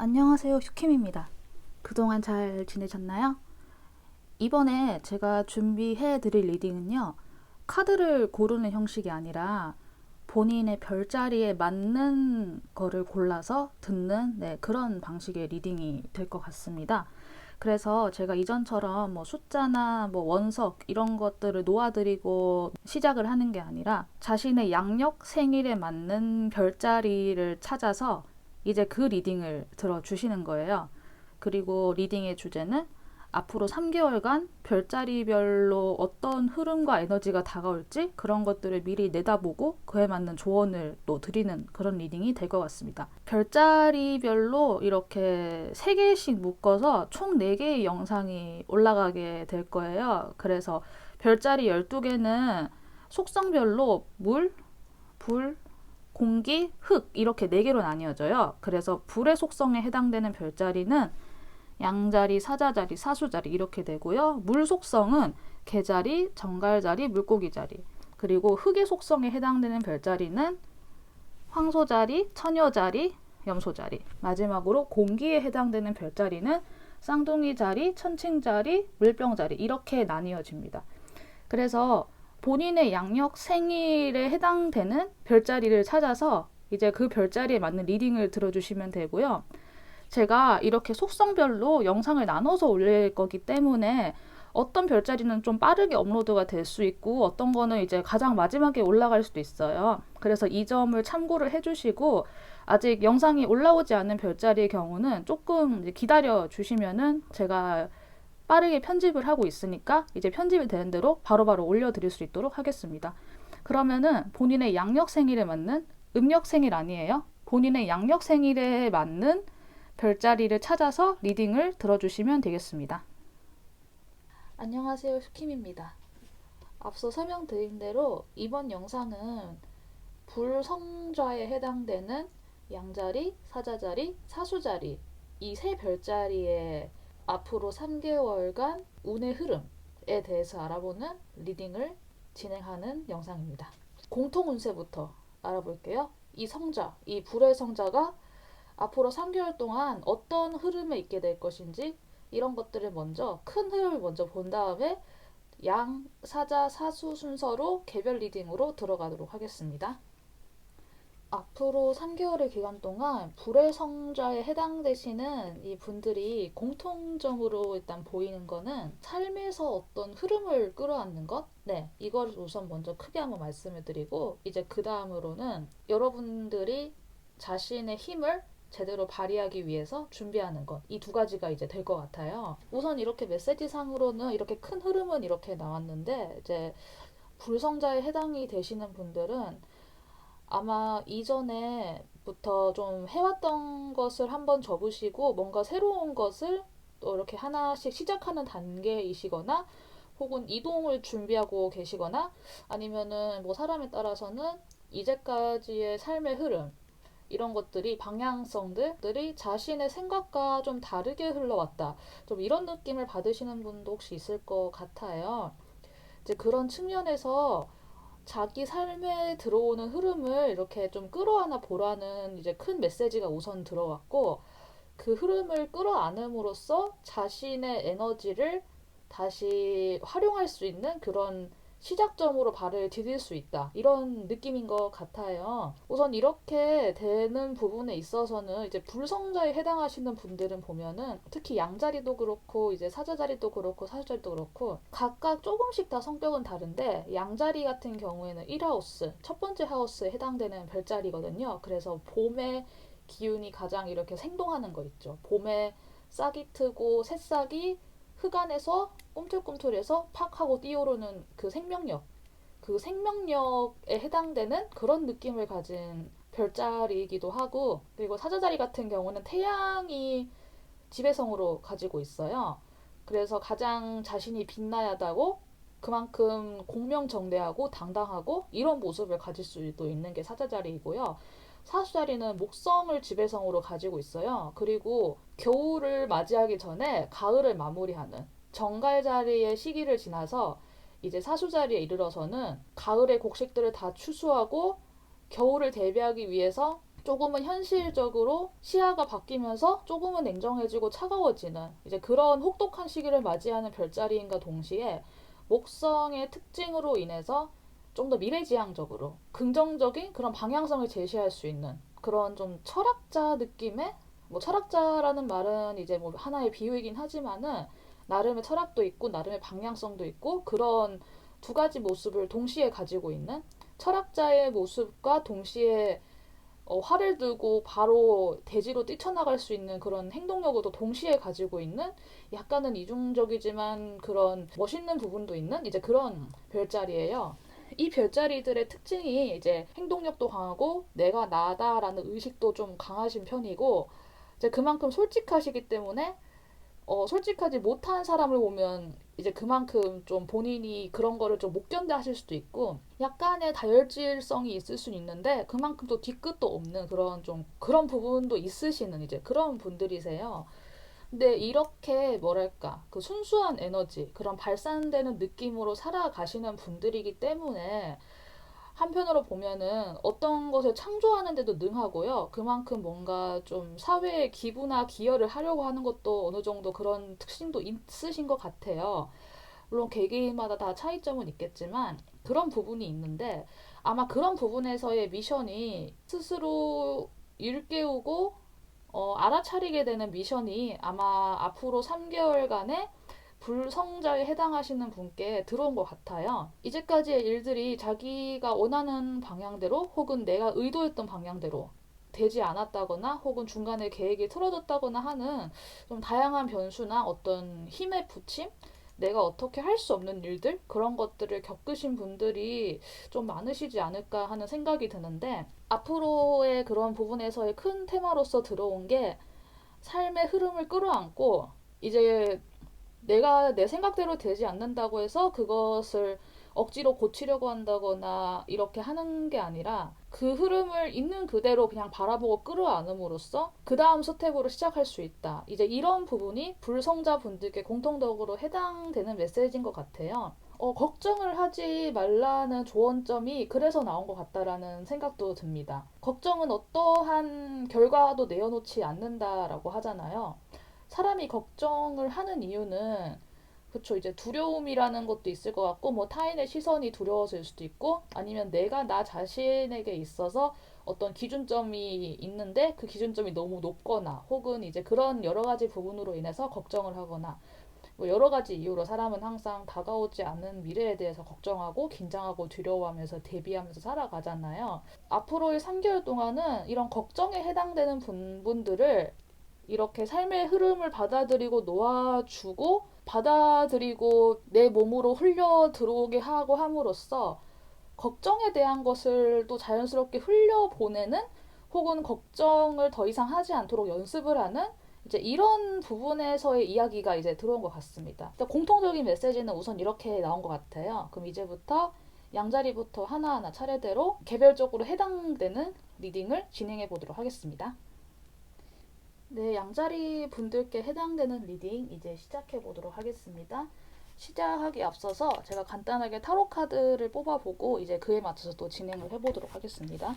안녕하세요, 슈킴입니다. 그동안 잘 지내셨나요? 이번에 제가 준비해 드릴 리딩은요, 카드를 고르는 형식이 아니라 본인의 별자리에 맞는 거를 골라서 듣는 그런 방식의 리딩이 될 것 같습니다. 그래서 제가 이전처럼 숫자나 원석 이런 것들을 놓아드리고 시작을 하는 게 아니라 자신의 양력 생일에 맞는 별자리를 찾아서 이제 그 리딩을 들어주시는 거예요. 그리고 리딩의 주제는 앞으로 3개월간 별자리별로 어떤 흐름과 에너지가 다가올지 그런 것들을 미리 내다보고 그에 맞는 조언을 또 드리는 그런 리딩이 될 것 같습니다. 별자리별로 이렇게 3개씩 묶어서 총 4개의 영상이 올라가게 될 거예요. 그래서 별자리 12개는 속성별로 물, 불, 공기, 흙 이렇게 4개로 나뉘어져요. 그래서 불의 속성에 해당되는 별자리는 양자리, 사자자리, 사수자리 이렇게 되고요. 물 속성은 개자리, 정갈자리, 물고기자리. 그리고 흙의 속성에 해당되는 별자리는 황소자리, 처녀자리, 염소자리. 마지막으로 공기에 해당되는 별자리는 쌍둥이자리, 천칭자리, 물병자리 이렇게 나뉘어집니다. 그래서 본인의 양력 생일에 해당되는 별자리를 찾아서 이제 그 별자리에 맞는 리딩을 들어주시면 되고요. 제가 이렇게 속성별로 영상을 나눠서 올릴 거기 때문에 어떤 별자리는 좀 빠르게 업로드가 될 수 있고 어떤 거는 이제 가장 마지막에 올라갈 수도 있어요. 그래서 이 점을 참고를 해주시고 아직 영상이 올라오지 않은 별자리의 경우는 조금 기다려 주시면은 제가 빠르게 편집을 하고 있으니까 이제 편집이 되는 대로 바로바로 올려드릴 수 있도록 하겠습니다. 그러면은 본인의 양력 생일에 맞는 음력 생일 아니에요? 본인의 양력 생일에 맞는 별자리를 찾아서 리딩을 들어주시면 되겠습니다. 안녕하세요, 슈킴입니다. 앞서 설명드린 대로 이번 영상은 불성자에 해당되는 양자리, 사자자리, 사수자리 이 세 별자리의 앞으로 3개월간 운의 흐름에 대해서 알아보는 리딩을 진행하는 영상입니다. 공통 운세부터 알아볼게요. 이 성자, 이 불의 성자가 앞으로 3개월 동안 어떤 흐름에 있게 될 것인지 이런 것들을 먼저 큰 흐름을 먼저 본 다음에 양, 사자, 사수 순서로 개별 리딩으로 들어가도록 하겠습니다. 앞으로 3개월의 기간 동안 불의 성자에 해당되시는 이 분들이 공통점으로 일단 보이는 거는 삶에서 어떤 흐름을 끌어안는 것? 이걸 우선 먼저 크게 한번 말씀을 드리고 이제 그 다음으로는 여러분들이 자신의 힘을 제대로 발휘하기 위해서 준비하는 것. 이 두 가지가 이제 될 것 같아요. 우선 이렇게 메시지 상으로는 이렇게 큰 흐름은 이렇게 나왔는데 이제 불성자에 해당이 되시는 분들은 아마 이전에부터 좀 해왔던 것을 한번 접으시고 뭔가 새로운 것을 또 이렇게 하나씩 시작하는 단계이시거나 혹은 이동을 준비하고 계시거나 아니면은 사람에 따라서는 이제까지의 삶의 흐름 이런 것들이 방향성들이 자신의 생각과 좀 다르게 흘러왔다. 좀 이런 느낌을 받으시는 분도 혹시 있을 것 같아요. 이제 그런 측면에서 자기 삶에 들어오는 흐름을 이렇게 좀 끌어안아 보라는 이제 큰 메시지가 우선 들어왔고 그 흐름을 끌어안음으로써 자신의 에너지를 다시 활용할 수 있는 그런 시작점으로 발을 디딜 수 있다. 이런 느낌인 것 같아요. 우선 이렇게 되는 부분에 있어서는 이제 불성자에 해당하시는 분들은 보면은 특히 양자리도 그렇고 이제 사자자리도 그렇고 사수자리도 그렇고 각각 조금씩 다 성격은 다른데 양자리 같은 경우에는 1하우스, 첫 번째 하우스에 해당되는 별자리거든요. 그래서 봄에 기운이 가장 이렇게 생동하는 거 있죠. 봄에 싹이 트고 새싹이 흙 안에서 꿈틀꿈틀해서 팍 하고 뛰어오르는 그 생명력, 그 생명력에 해당되는 그런 느낌을 가진 별자리이기도 하고 그리고 사자자리 같은 경우는 태양이 지배성으로 가지고 있어요. 그래서 가장 자신이 빛나야하고 그만큼 공명정대하고 당당하고 이런 모습을 가질 수도 있는 게 사자자리이고요. 사수자리는 목성을 지배성으로 가지고 있어요. 그리고 겨울을 맞이하기 전에 가을을 마무리하는 정갈자리의 시기를 지나서 이제 사수자리에 이르러서는 가을의 곡식들을 다 추수하고 겨울을 대비하기 위해서 조금은 현실적으로 시야가 바뀌면서 조금은 냉정해지고 차가워지는 이제 그런 혹독한 시기를 맞이하는 별자리인가 동시에 목성의 특징으로 인해서 좀 더 미래지향적으로 긍정적인 그런 방향성을 제시할 수 있는 그런 좀 철학자 느낌의 뭐 철학자라는 말은 이제 뭐 하나의 비유이긴 하지만은 나름의 철학도 있고 나름의 방향성도 있고 그런 두 가지 모습을 동시에 가지고 있는 철학자의 모습과 동시에 활을 들고 바로 대지로 뛰쳐나갈 수 있는 그런 행동력을 또 동시에 가지고 있는 약간은 이중적이지만 그런 멋있는 부분도 있는 이제 그런 별자리예요. 이 별자리들의 특징이 이제 행동력도 강하고 내가 나다라는 의식도 좀 강하신 편이고 이제 그만큼 솔직하시기 때문에 솔직하지 못한 사람을 보면 이제 그만큼 좀 본인이 그런 거를 좀 못 견뎌 하실 수도 있고 약간의 다혈질성이 있을 수는 있는데 그만큼 또 뒤끝도 없는 그런 좀 그런 부분도 있으시는 이제 그런 분들이세요. 근데 이렇게 뭐랄까 그 순수한 에너지 그런 발산되는 느낌으로 살아가시는 분들이기 때문에 한편으로 보면은 어떤 것을 창조하는 데도 능하고요. 그만큼 뭔가 좀 사회에 기부나 기여를 하려고 하는 것도 어느 정도 그런 특징도 있으신 것 같아요. 물론 개개인마다 다 차이점은 있겠지만 그런 부분이 있는데 아마 그런 부분에서의 미션이 스스로 일깨우고 알아차리게 되는 미션이 아마 앞으로 3개월간의 불성자에 해당하시는 분께 들어온 것 같아요. 이제까지의 일들이 자기가 원하는 방향대로 혹은 내가 의도했던 방향대로 되지 않았다거나 혹은 중간에 계획이 틀어졌다거나 하는 좀 다양한 변수나 어떤 힘의 부침? 내가 어떻게 할 수 없는 일들? 그런 것들을 겪으신 분들이 좀 많으시지 않을까 하는 생각이 드는데 앞으로의 그런 부분에서의 큰 테마로서 들어온 게 삶의 흐름을 끌어안고 이제 내가 내 생각대로 되지 않는다고 해서 그것을 억지로 고치려고 한다거나 이렇게 하는 게 아니라 그 흐름을 있는 그대로 그냥 바라보고 끌어안음으로써 그 다음 스텝으로 시작할 수 있다. 이제 이런 부분이 불성자 분들께 공통적으로 해당되는 메시지인 것 같아요. 걱정을 하지 말라는 조언점이 그래서 나온 것 같다라는 생각도 듭니다. 걱정은 어떠한 결과도 내어놓지 않는다라고 하잖아요. 사람이 걱정을 하는 이유는 그쵸 이제 두려움이라는 것도 있을 것 같고 뭐 타인의 시선이 두려워서일 수도 있고 아니면 내가 나 자신에게 있어서 어떤 기준점이 있는데 그 기준점이 너무 높거나 혹은 이제 그런 여러 가지 부분으로 인해서 걱정을 하거나 뭐 여러 가지 이유로 사람은 항상 다가오지 않은 미래에 대해서 걱정하고 긴장하고 두려워하면서 대비하면서 살아가잖아요. 앞으로의 3개월 동안은 이런 걱정에 해당되는 분들을 이렇게 삶의 흐름을 받아들이고 놓아주고 받아들이고 내 몸으로 흘려 들어오게 하고 함으로써 걱정에 대한 것을 또 자연스럽게 흘려보내는 혹은 걱정을 더 이상 하지 않도록 연습을 하는 이제 이런 부분에서의 이야기가 이제 들어온 것 같습니다. 공통적인 메시지는 우선 이렇게 나온 것 같아요. 그럼 이제부터 양자리부터 하나하나 차례대로 개별적으로 해당되는 리딩을 진행해 보도록 하겠습니다. 네, 양자리 분들께 해당되는 리딩 이제 시작해 보도록 하겠습니다. 시작하기 앞서서 제가 간단하게 타로 카드를 뽑아보고 이제 그에 맞춰서 또 진행을 해보도록 하겠습니다.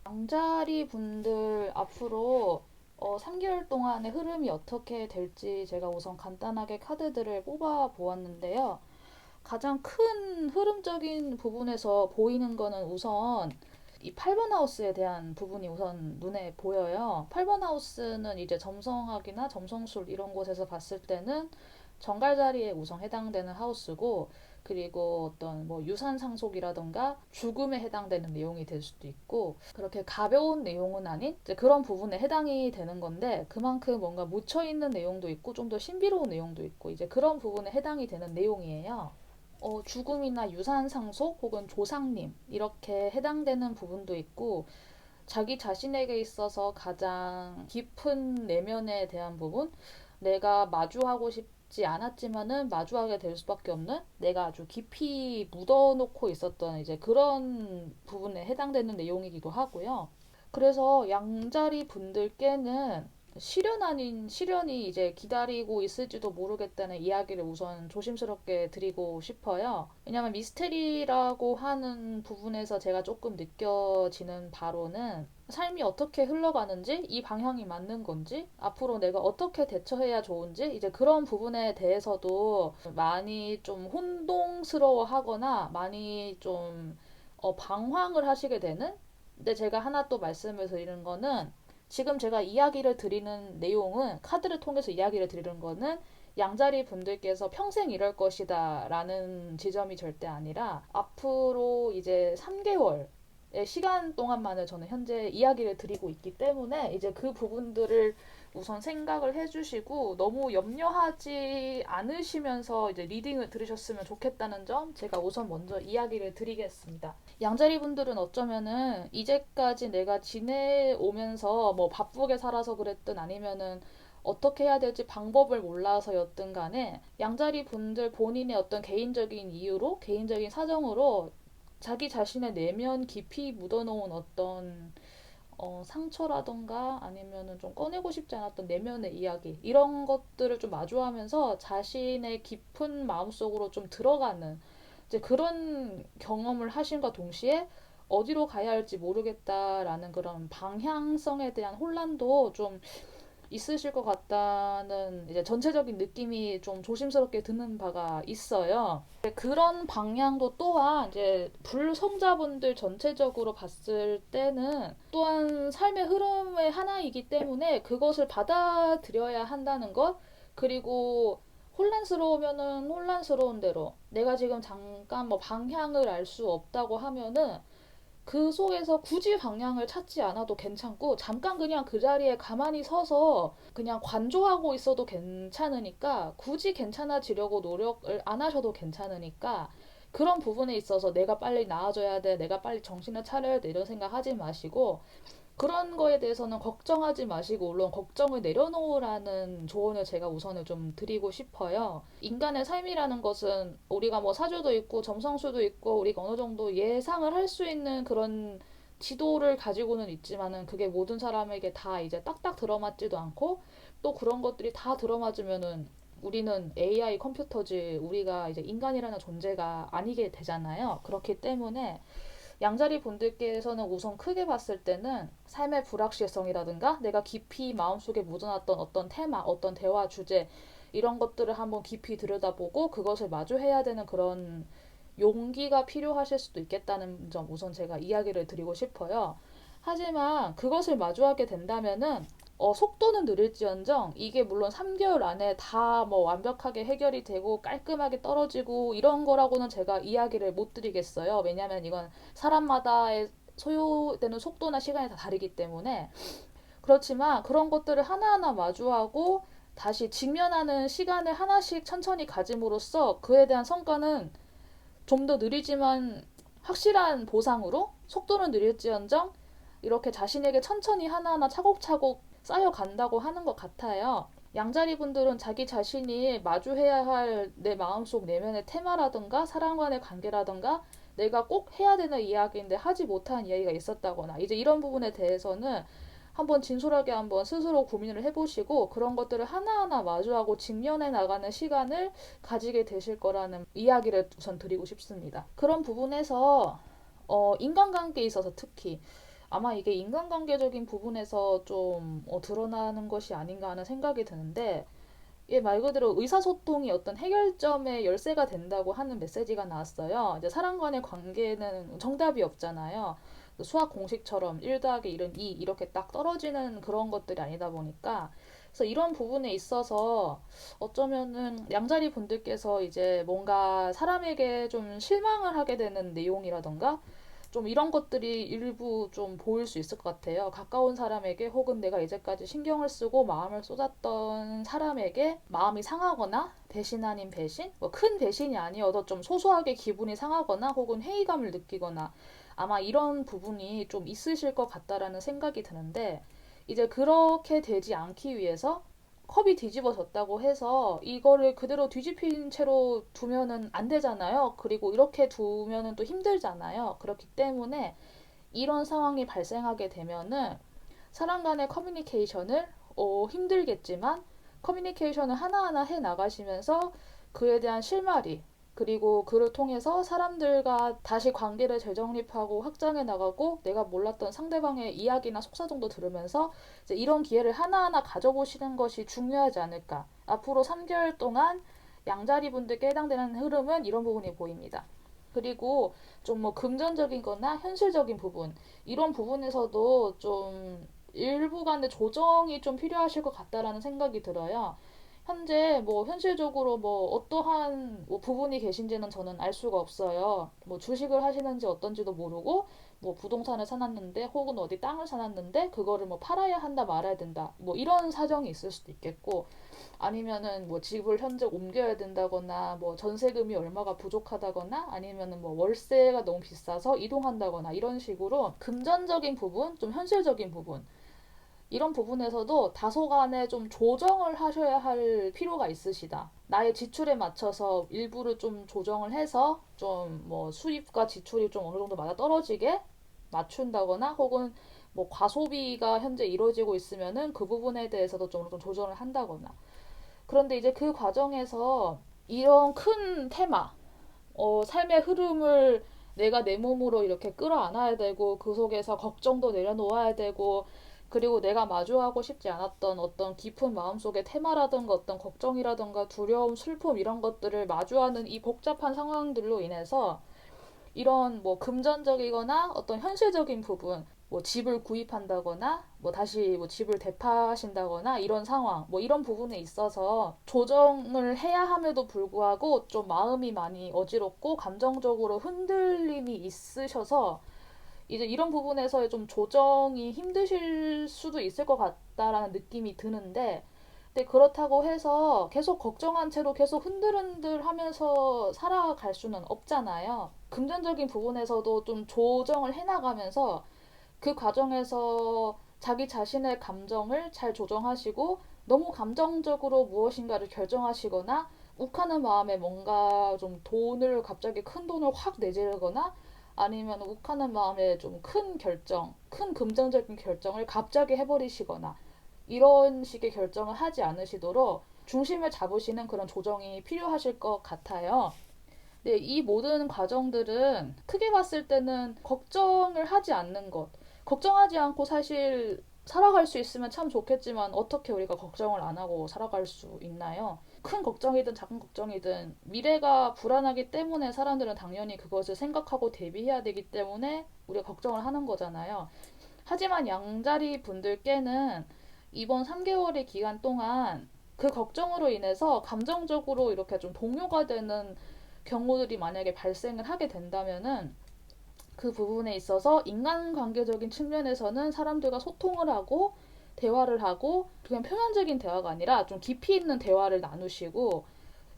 양자리 분들 앞으로 3개월 동안의 흐름이 어떻게 될지 제가 우선 간단하게 카드들을 뽑아 보았는데요. 가장 큰 흐름적인 부분에서 보이는 거는 우선 이 8번 하우스에 대한 부분이 우선 눈에 보여요. 8번 하우스는 이제 점성학이나 점성술 이런 곳에서 봤을 때는 정갈 자리에 우선 해당되는 하우스고 그리고 어떤 뭐 유산 상속이라던가 죽음에 해당되는 내용이 될 수도 있고 그렇게 가벼운 내용은 아닌 이제 그런 부분에 해당이 되는 건데 그만큼 뭔가 묻혀 있는 내용도 있고 좀 더 신비로운 내용도 있고 이제 그런 부분에 해당이 되는 내용이에요. 죽음이나 유산 상속 혹은 조상님 이렇게 해당되는 부분도 있고 자기 자신에게 있어서 가장 깊은 내면에 대한 부분 내가 마주하고 싶지 않았지만은 마주하게 될 수밖에 없는 내가 아주 깊이 묻어놓고 있었던 이제 그런 부분에 해당되는 내용이기도 하고요. 그래서 양자리 분들께는 실현 아닌 실현이 이제 기다리고 있을지도 모르겠다는 이야기를 우선 조심스럽게 드리고 싶어요. 왜냐하면 미스테리라고 하는 부분에서 제가 조금 느껴지는 바로는 삶이 어떻게 흘러가는지, 이 방향이 맞는 건지, 앞으로 내가 어떻게 대처해야 좋은지, 이제 그런 부분에 대해서도 많이 좀 혼동스러워 하거나 많이 좀 방황을 하시게 되는. 근데 제가 하나 또 말씀을 드리는 거는, 지금 제가 이야기를 드리는 내용은, 카드를 통해서 이야기를 드리는 거는 양자리 분들께서 평생 이럴 것이다 라는 지점이 절대 아니라, 앞으로 이제 3개월의 시간 동안만을 저는 현재 이야기를 드리고 있기 때문에, 이제 그 부분들을 우선 생각을 해주시고 너무 염려하지 않으시면서 이제 리딩을 들으셨으면 좋겠다는 점, 제가 우선 먼저 이야기를 드리겠습니다. 양자리 분들은 어쩌면은 이제까지 내가 지내오면서 뭐 바쁘게 살아서 그랬든 아니면은 어떻게 해야 될지 방법을 몰라서였든 간에, 양자리 분들 본인의 어떤 개인적인 이유로, 개인적인 사정으로 자기 자신의 내면 깊이 묻어놓은 어떤 상처라던가 아니면은 좀 꺼내고 싶지 않았던 내면의 이야기, 이런 것들을 좀 마주하면서 자신의 깊은 마음속으로 좀 들어가는, 이제 그런 경험을 하신과 동시에 어디로 가야 할지 모르겠다라는 그런 방향성에 대한 혼란도 좀 있으실 것 같다는 이제 전체적인 느낌이 좀 조심스럽게 드는 바가 있어요. 그런 방향도 또한 이제 불성자분들 전체적으로 봤을 때는 또한 삶의 흐름의 하나이기 때문에 그것을 받아들여야 한다는 것, 그리고 혼란스러우면은 혼란스러운 대로, 내가 지금 잠깐 뭐 방향을 알 수 없다고 하면은 그 속에서 굳이 방향을 찾지 않아도 괜찮고, 잠깐 그냥 그 자리에 가만히 서서 그냥 관조하고 있어도 괜찮으니까, 굳이 괜찮아지려고 노력을 안 하셔도 괜찮으니까, 그런 부분에 있어서 내가 빨리 나아져야 돼, 내가 빨리 정신을 차려야 돼, 이런 생각 하지 마시고, 그런 거에 대해서는 걱정하지 마시고, 물론 걱정을 내려놓으라는 조언을 제가 우선을 좀 드리고 싶어요. 인간의 삶이라는 것은 우리가 뭐 사주도 있고 점성술도 있고 우리가 어느 정도 예상을 할 수 있는 그런 지도를 가지고는 있지만은, 그게 모든 사람에게 다 이제 딱딱 들어맞지도 않고, 또 그런 것들이 다 들어맞으면은 우리는 AI 컴퓨터지 우리가 이제 인간이라는 존재가 아니게 되잖아요. 그렇기 때문에 양자리 분들께서는 우선 크게 봤을 때는 삶의 불확실성이라든가 내가 깊이 마음속에 묻어놨던 어떤 테마, 어떤 대화 주제, 이런 것들을 한번 깊이 들여다보고 그것을 마주해야 되는 그런 용기가 필요하실 수도 있겠다는 점, 우선 제가 이야기를 드리고 싶어요. 하지만 그것을 마주하게 된다면은 속도는 느릴지언정, 이게 물론 3개월 안에 다 뭐 완벽하게 해결이 되고 깔끔하게 떨어지고 이런 거라고는 제가 이야기를 못 드리겠어요. 왜냐면 이건 사람마다의 소요되는 속도나 시간이 다 다르기 때문에. 그렇지만 그런 것들을 하나하나 마주하고 다시 직면하는 시간을 하나씩 천천히 가짐으로써 그에 대한 성과는 좀 더 느리지만 확실한 보상으로, 속도는 느릴지언정 이렇게 자신에게 천천히 하나하나 차곡차곡 쌓여간다고 하는 것 같아요. 양자리 분들은 자기 자신이 마주해야 할 내 마음속 내면의 테마라든가 사람과의 관계라든가 내가 꼭 해야 되는 이야기인데 하지 못한 이야기가 있었다거나, 이제 이런 부분에 대해서는 한번 진솔하게 한번 스스로 고민을 해보시고 그런 것들을 하나하나 마주하고 직면해 나가는 시간을 가지게 되실 거라는 이야기를 우선 드리고 싶습니다. 그런 부분에서 인간관계에 있어서 특히 아마 이게 인간관계적인 부분에서 좀 드러나는 것이 아닌가 하는 생각이 드는데, 예, 말 그대로 의사소통이 어떤 해결점의 열쇠가 된다고 하는 메시지가 나왔어요. 이제 사람 간의 관계는 정답이 없잖아요. 수학 공식처럼 1 더하기 1은 2 이렇게 딱 떨어지는 그런 것들이 아니다 보니까, 그래서 이런 부분에 있어서 어쩌면은 양자리 분들께서 이제 뭔가 사람에게 좀 실망을 하게 되는 내용이라던가 좀 이런 것들이 일부 좀 보일 수 있을 것 같아요. 가까운 사람에게, 혹은 내가 이제까지 신경을 쓰고 마음을 쏟았던 사람에게 마음이 상하거나, 배신 아닌 배신? 뭐 큰 배신이 아니어도 좀 소소하게 기분이 상하거나 혹은 회의감을 느끼거나, 아마 이런 부분이 좀 있으실 것 같다라는 생각이 드는데, 이제 그렇게 되지 않기 위해서 컵이 뒤집어졌다고 해서 이거를 그대로 뒤집힌 채로 두면은 안 되잖아요. 그리고 이렇게 두면은 또 힘들잖아요. 그렇기 때문에 이런 상황이 발생하게 되면은 사람 간의 커뮤니케이션을 힘들겠지만 커뮤니케이션을 하나하나 해 나가시면서 그에 대한 실마리, 그리고 그를 통해서 사람들과 다시 관계를 재정립하고 확장해 나가고 내가 몰랐던 상대방의 이야기나 속사정도 들으면서 이제 이런 기회를 하나하나 가져보시는 것이 중요하지 않을까. 앞으로 3개월 동안 양자리 분들께 해당되는 흐름은 이런 부분이 보입니다. 그리고 좀 뭐 금전적인 거나 현실적인 부분, 이런 부분에서도 좀 일부간의 조정이 좀 필요하실 것 같다라는 생각이 들어요. 현재 뭐 현실적으로 뭐 어떠한 뭐 부분이 계신지는 저는 알 수가 없어요. 뭐 주식을 하시는지 어떤지도 모르고 뭐 부동산을 사놨는데 혹은 어디 땅을 사놨는데 그거를 뭐 팔아야 한다 말아야 된다 뭐 이런 사정이 있을 수도 있겠고, 아니면은 뭐 집을 현재 옮겨야 된다거나 뭐 전세금이 얼마가 부족하다거나 아니면은 뭐 월세가 너무 비싸서 이동한다거나 이런 식으로 금전적인 부분, 좀 현실적인 부분, 이런 부분에서도 다소간에 좀 조정을 하셔야 할 필요가 있으시다. 나의 지출에 맞춰서 일부를 좀 조정을 해서 좀 뭐 수입과 지출이 좀 어느 정도 맞아 떨어지게 맞춘다거나 혹은 뭐 과소비가 현재 이루어지고 있으면은 그 부분에 대해서도 좀 어느 정도 조정을 한다거나. 그런데 이제 그 과정에서 이런 큰 테마, 삶의 흐름을 내가 내 몸으로 이렇게 끌어안아야 되고 그 속에서 걱정도 내려놓아야 되고, 그리고 내가 마주하고 싶지 않았던 어떤 깊은 마음속의 테마라든가 어떤 걱정이라든가 두려움, 슬픔 이런 것들을 마주하는 이 복잡한 상황들로 인해서 이런 뭐 금전적이거나 어떤 현실적인 부분, 뭐 집을 구입한다거나 뭐 다시 뭐 집을 되파신다거나 이런 상황, 뭐 이런 부분에 있어서 조정을 해야 함에도 불구하고 좀 마음이 많이 어지럽고 감정적으로 흔들림이 있으셔서 이제 이런 부분에서의 좀 조정이 힘드실 수도 있을 것 같다라는 느낌이 드는데, 근데 그렇다고 해서 계속 걱정한 채로 계속 흔들흔들 하면서 살아갈 수는 없잖아요. 금전적인 부분에서도 좀 조정을 해나가면서 그 과정에서 자기 자신의 감정을 잘 조정하시고, 너무 감정적으로 무엇인가를 결정하시거나 욱하는 마음에 뭔가 좀 돈을 갑자기 큰 돈을 확 내지르거나 아니면 욱하는 마음에 좀 큰 결정, 큰 금전적인 결정을 갑자기 해버리시거나 이런 식의 결정을 하지 않으시도록 중심을 잡으시는 그런 조정이 필요하실 것 같아요. 네, 이 모든 과정들은 크게 봤을 때는 걱정을 하지 않는 것. 걱정하지 않고 사실 살아갈 수 있으면 참 좋겠지만 어떻게 우리가 걱정을 안 하고 살아갈 수 있나요? 큰 걱정이든 작은 걱정이든 미래가 불안하기 때문에 사람들은 당연히 그것을 생각하고 대비해야 되기 때문에 우리가 걱정을 하는 거잖아요. 하지만 양자리 분들께는 이번 3개월의 기간 동안 그 걱정으로 인해서 감정적으로 이렇게 좀 동요가 되는 경우들이 만약에 발생을 하게 된다면은 그 부분에 있어서 인간관계적인 측면에서는 사람들과 소통을 하고 대화를 하고 그냥 표면적인 대화가 아니라 좀 깊이 있는 대화를 나누시고,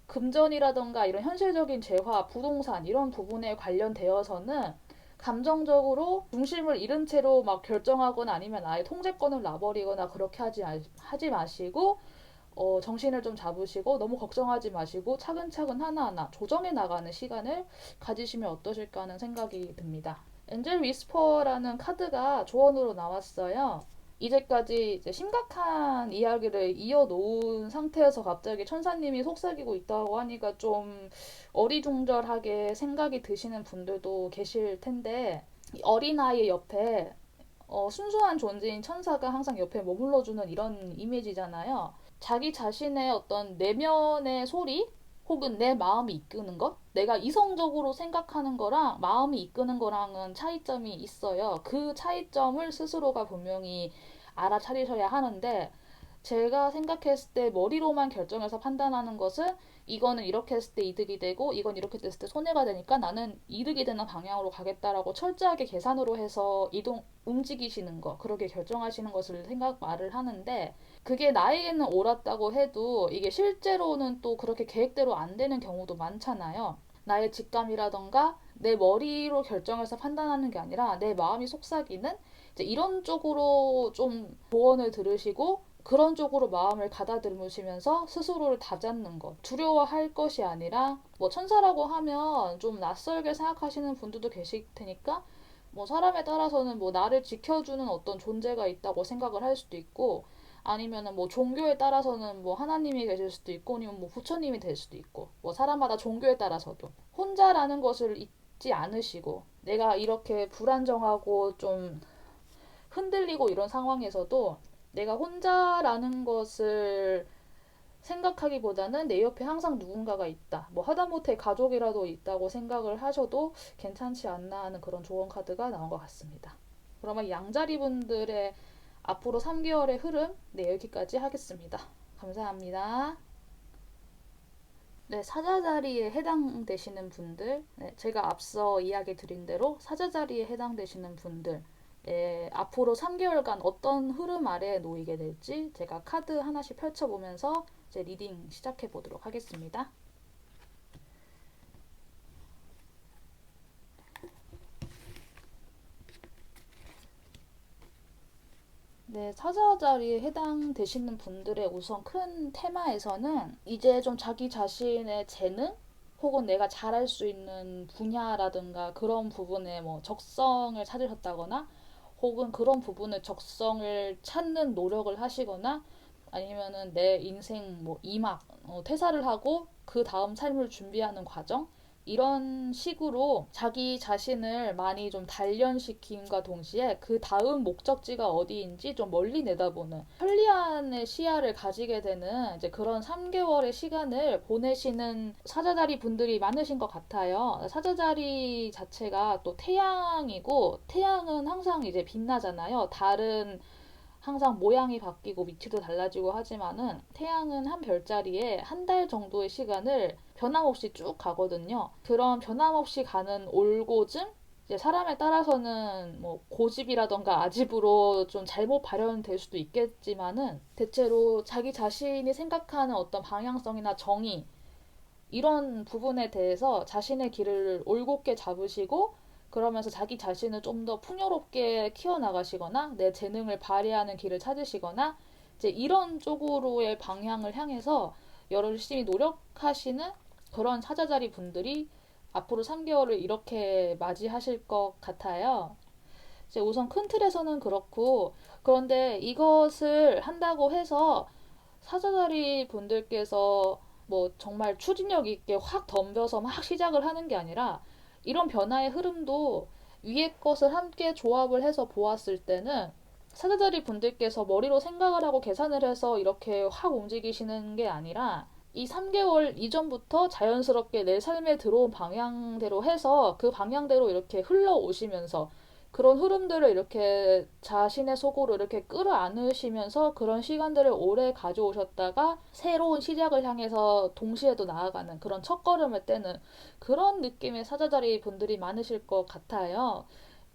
금전이라던가 이런 현실적인 재화, 부동산 이런 부분에 관련되어서는 감정적으로 중심을 잃은 채로 막 결정하거나 아니면 아예 통제권을 놔버리거나 그렇게 하지 마시고, 정신을 좀 잡으시고 너무 걱정하지 마시고 차근차근 하나하나 조정해 나가는 시간을 가지시면 어떠실까 하는 생각이 듭니다. 엔젤 위스퍼라는 카드가 조언으로 나왔어요. 이제까지 이제 심각한 이야기를 이어놓은 상태에서 갑자기 천사님이 속삭이고 있다고 하니까 좀 어리둥절하게 생각이 드시는 분들도 계실 텐데, 어린아이의 옆에 순수한 존재인 천사가 항상 옆에 머물러주는 이런 이미지잖아요. 자기 자신의 어떤 내면의 소리 혹은 내 마음이 이끄는 것, 내가 이성적으로 생각하는 거랑 마음이 이끄는 거랑은 차이점이 있어요. 그 차이점을 스스로가 분명히 알아차리셔야 하는데, 제가 생각했을 때 머리로만 결정해서 판단하는 것은 이거는 이렇게 했을 때 이득이 되고 이건 이렇게 됐을 때 손해가 되니까 나는 이득이 되는 방향으로 가겠다라고 철저하게 계산으로 해서 움직이시는 거, 그렇게 결정하시는 것을 말을 하는데, 그게 나에게는 옳았다고 해도 이게 실제로는 또 그렇게 계획대로 안 되는 경우도 많잖아요. 나의 직감이라던가 내 머리로 결정해서 판단하는 게 아니라 내 마음이 속삭이는 이제 이런 쪽으로 좀 조언을 들으시고 그런 쪽으로 마음을 가다듬으시면서 스스로를 다잡는 것. 두려워할 것이 아니라 뭐 천사라고 하면 좀 낯설게 생각하시는 분들도 계실 테니까 뭐 사람에 따라서는 뭐 나를 지켜주는 어떤 존재가 있다고 생각을 할 수도 있고, 아니면은 뭐 종교에 따라서는 뭐 하나님이 계실 수도 있고 아니면 뭐 부처님이 될 수도 있고 뭐 사람마다 종교에 따라서도 혼자라는 것을 잊지 않으시고 내가 이렇게 불안정하고 좀 흔들리고 이런 상황에서도 내가 혼자라는 것을 생각하기보다는 내 옆에 항상 누군가가 있다. 뭐 하다못해 가족이라도 있다고 생각을 하셔도 괜찮지 않나 하는 그런 조언 카드가 나온 것 같습니다. 그러면 양자리 분들의 앞으로 3개월의 흐름, 네, 여기까지 하겠습니다. 감사합니다. 네, 사자자리에 해당되시는 분들, 네, 제가 앞서 이야기 드린 대로 사자자리에 해당되시는 분들, 네, 앞으로 3개월간 어떤 흐름 아래에 놓이게 될지 제가 카드 하나씩 펼쳐보면서 제 리딩 시작해 보도록 하겠습니다. 네, 사자 자리에 해당되시는 분들의 우선 큰 테마에서는 이제 좀 자기 자신의 재능 혹은 내가 잘할 수 있는 분야라든가 그런 부분에 뭐 적성을 찾으셨다거나 혹은 그런 부분을 적성을 찾는 노력을 하시거나 아니면은 내 인생 뭐 이막 퇴사를 하고 그 다음 삶을 준비하는 과정 이런 식으로 자기 자신을 많이 좀 단련시킴과 동시에 그 다음 목적지가 어디인지 좀 멀리 내다보는 편리한의 시야를 가지게 되는 이제 그런 3개월의 시간을 보내시는 사자자리 분들이 많으신 것 같아요. 사자자리 자체가 또 태양이고 태양은 항상 이제 빛나잖아요. 달은 항상 모양이 바뀌고 위치도 달라지고 하지만은 태양은 한 별자리에 한 달 정도의 시간을 변함없이 쭉 가거든요. 그런 변함없이 가는 올고즘 이제 사람에 따라서는 뭐 고집이라던가 아집으로 좀 잘못 발현될 수도 있겠지만은 대체로 자기 자신이 생각하는 어떤 방향성이나 정의 이런 부분에 대해서 자신의 길을 올곧게 잡으시고 그러면서 자기 자신을 좀 더 풍요롭게 키워나가시거나 내 재능을 발휘하는 길을 찾으시거나 이제 이런 쪽으로의 방향을 향해서 열심히 노력하시는 그런 사자자리 분들이 앞으로 3개월을 이렇게 맞이하실 것 같아요. 이제 우선 큰 틀에서는 그렇고 그런데 이것을 한다고 해서 사자자리 분들께서 뭐 정말 추진력 있게 확 덤벼서 막 시작을 하는 게 아니라 이런 변화의 흐름도 위의 것을 함께 조합을 해서 보았을 때는 사자자리 분들께서 머리로 생각을 하고 계산을 해서 이렇게 확 움직이시는 게 아니라 이 3개월 이전부터 자연스럽게 내 삶에 들어온 방향대로 해서 그 방향대로 이렇게 흘러오시면서 그런 흐름들을 이렇게 자신의 속으로 이렇게 끌어안으시면서 그런 시간들을 오래 가져오셨다가 새로운 시작을 향해서 동시에도 나아가는 그런 첫걸음을 떼는 그런 느낌의 사자자리 분들이 많으실 것 같아요.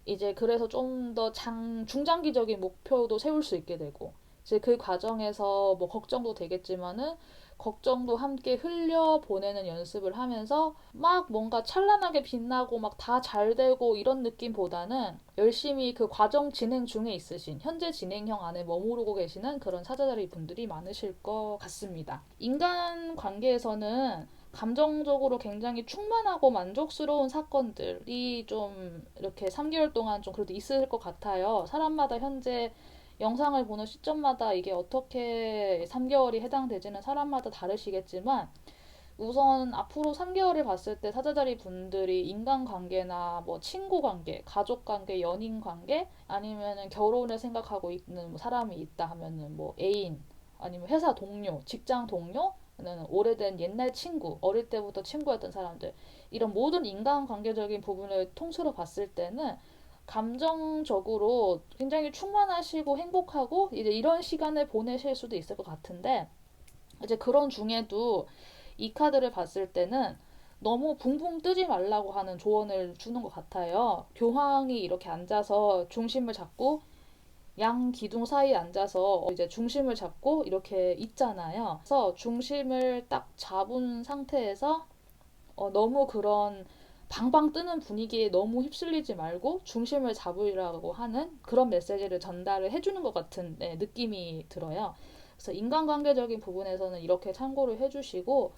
이제 그래서 좀 더 중장기적인 목표도 세울 수 있게 되고 이제 그 과정에서 뭐 걱정도 되겠지만은 걱정도 함께 흘려 보내는 연습을 하면서 막 뭔가 찬란하게 빛나고 막 다 잘 되고 이런 느낌보다는 열심히 그 과정 진행 중에 있으신 현재 진행형 안에 머무르고 계시는 그런 사자자리 분들이 많으실 것 같습니다. 인간 관계에서는 감정적으로 굉장히 충만하고 만족스러운 사건들이 좀 이렇게 3개월 동안 좀 그래도 있을 것 같아요. 사람마다 현재 영상을 보는 시점마다 이게 어떻게 3개월이 해당되지는 사람마다 다르시겠지만 우선 앞으로 3개월을 봤을 때 사자자리 분들이 인간관계나 뭐 친구관계, 가족관계, 연인관계 아니면은 결혼을 생각하고 있는 뭐 사람이 있다 하면은 뭐 애인 아니면 회사 동료, 직장 동료 오래된 옛날 친구, 어릴 때부터 친구였던 사람들 이런 모든 인간관계적인 부분을 통틀어 봤을 때는 감정적으로 굉장히 충만하시고 행복하고 이제 이런 시간을 보내실 수도 있을 것 같은데 이제 그런 중에도 이 카드를 봤을 때는 너무 붕붕 뜨지 말라고 하는 조언을 주는 것 같아요. 교황이 이렇게 앉아서 중심을 잡고 양 기둥 사이에 앉아서 이제 중심을 잡고 이렇게 있잖아요. 그래서 중심을 딱 잡은 상태에서 너무 그런 방방 뜨는 분위기에 너무 휩쓸리지 말고 중심을 잡으라고 하는 그런 메시지를 전달을 해주는 것 같은 느낌이 들어요. 그래서 인간관계적인 부분에서는 이렇게 참고를 해주시고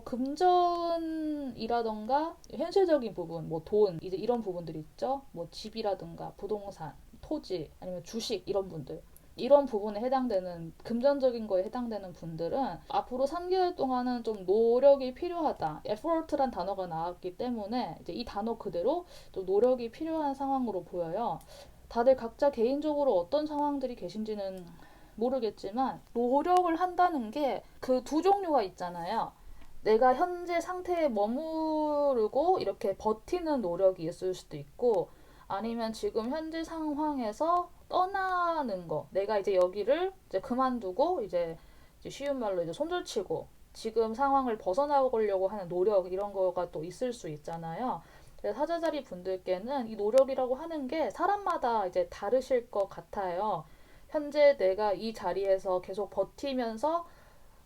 금전이라던가 현실적인 부분, 뭐 돈, 이제 이런 부분들 있죠. 뭐 집이라든가 부동산, 토지, 아니면 주식 이런 분들. 이런 부분에 해당되는 금전적인 거에 해당되는 분들은 앞으로 3개월 동안은 좀 노력이 필요하다. effort란 단어가 나왔기 때문에 이제 이 단어 그대로 좀 노력이 필요한 상황으로 보여요. 다들 각자 개인적으로 어떤 상황들이 계신지는 모르겠지만 노력을 한다는 게 그 두 종류가 있잖아요. 내가 현재 상태에 머무르고 이렇게 버티는 노력이 있을 수도 있고 아니면 지금 현재 상황에서 떠나는 거. 내가 이제 여기를 이제 그만두고 이제 쉬운 말로 이제 손절치고 지금 상황을 벗어나보려고 하는 노력 이런 거가 또 있을 수 있잖아요. 그래서 사자자리 분들께는 이 노력이라고 하는 게 사람마다 이제 다르실 것 같아요. 현재 내가 이 자리에서 계속 버티면서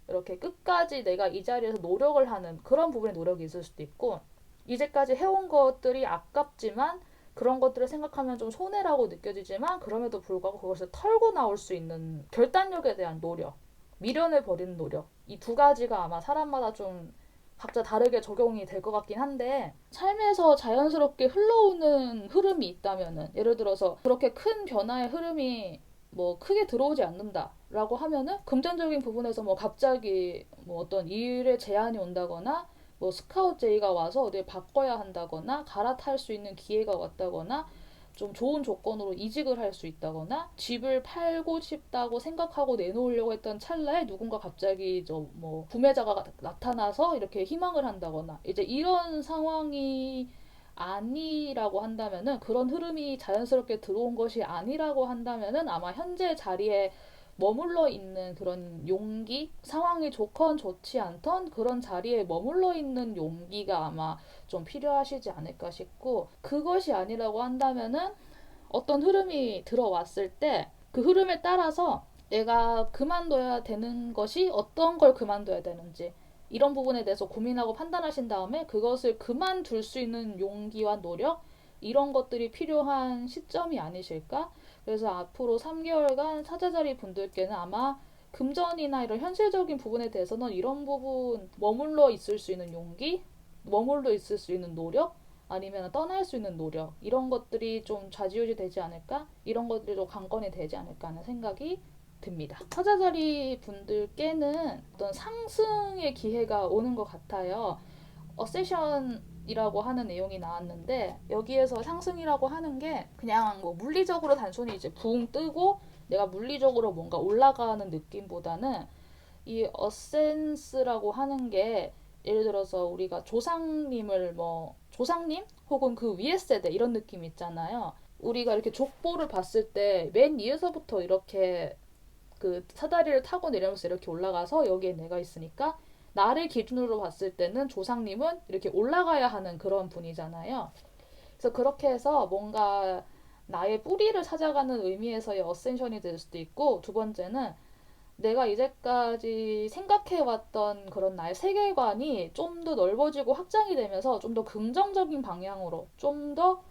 이렇게 끝까지 내가 이 자리에서 노력을 하는 그런 부분에 노력이 있을 수도 있고 이제까지 해온 것들이 아깝지만 그런 것들을 생각하면 좀 손해라고 느껴지지만 그럼에도 불구하고 그것을 털고 나올 수 있는 결단력에 대한 노력, 미련을 버리는 노력 이 두 가지가 아마 사람마다 좀 각자 다르게 적용이 될 것 같긴 한데 삶에서 자연스럽게 흘러오는 흐름이 있다면은 예를 들어서 그렇게 큰 변화의 흐름이 뭐 크게 들어오지 않는다라고 하면은 금전적인 부분에서 뭐 갑자기 뭐 어떤 일에 제한이 온다거나 뭐 스카우트 제의가 와서 어딜 바꿔야 한다거나 갈아탈 수 있는 기회가 왔다거나 좀 좋은 조건으로 이직을 할 수 있다거나 집을 팔고 싶다고 생각하고 내놓으려고 했던 찰나에 누군가 갑자기 저 뭐 구매자가 나타나서 이렇게 희망을 한다거나 이제 이런 상황이 아니라고 한다면은 그런 흐름이 자연스럽게 들어온 것이 아니라고 한다면은 아마 현재 자리에 머물러 있는 그런 용기, 상황이 좋건 좋지 않던 그런 자리에 머물러 있는 용기가 아마 좀 필요하시지 않을까 싶고, 그것이 아니라고 한다면은 어떤 흐름이 들어왔을 때 그 흐름에 따라서 내가 그만둬야 되는 것이 어떤 걸 그만둬야 되는지 이런 부분에 대해서 고민하고 판단하신 다음에 그것을 그만둘 수 있는 용기와 노력 이런 것들이 필요한 시점이 아니실까? 그래서 앞으로 3개월간 사자자리 분들께는 아마 금전이나 이런 현실적인 부분에 대해서는 이런 부분 머물러 있을 수 있는 용기, 머물러 있을 수 있는 노력, 아니면 떠날 수 있는 노력 이런 것들이 좀 좌지우지 되지 않을까? 이런 것들이 좀 관건이 되지 않을까 하는 생각이 듭니다. 사자자리 분들께는 어떤 상승의 기회가 오는 것 같아요. 어세션이라고 하는 내용이 나왔는데 여기에서 상승이라고 하는 게 그냥 뭐 물리적으로 단순히 이제 붕 뜨고 내가 물리적으로 뭔가 올라가는 느낌보다는 이 어센스라고 하는 게 예를 들어서 우리가 조상님을 뭐 조상님 혹은 그 위에 세대 이런 느낌 있잖아요. 우리가 이렇게 족보를 봤을 때 맨 위에서부터 이렇게 그 사다리를 타고 내려면서 이렇게 올라가서 여기에 내가 있으니까 나를 기준으로 봤을 때는 조상님은 이렇게 올라가야 하는 그런 분이잖아요. 그래서 그렇게 해서 뭔가 나의 뿌리를 찾아가는 의미에서의 어센션이 될 수도 있고, 두 번째는 내가 이제까지 생각해왔던 그런 나의 세계관이 좀 더 넓어지고 확장이 되면서 좀 더 긍정적인 방향으로, 좀 더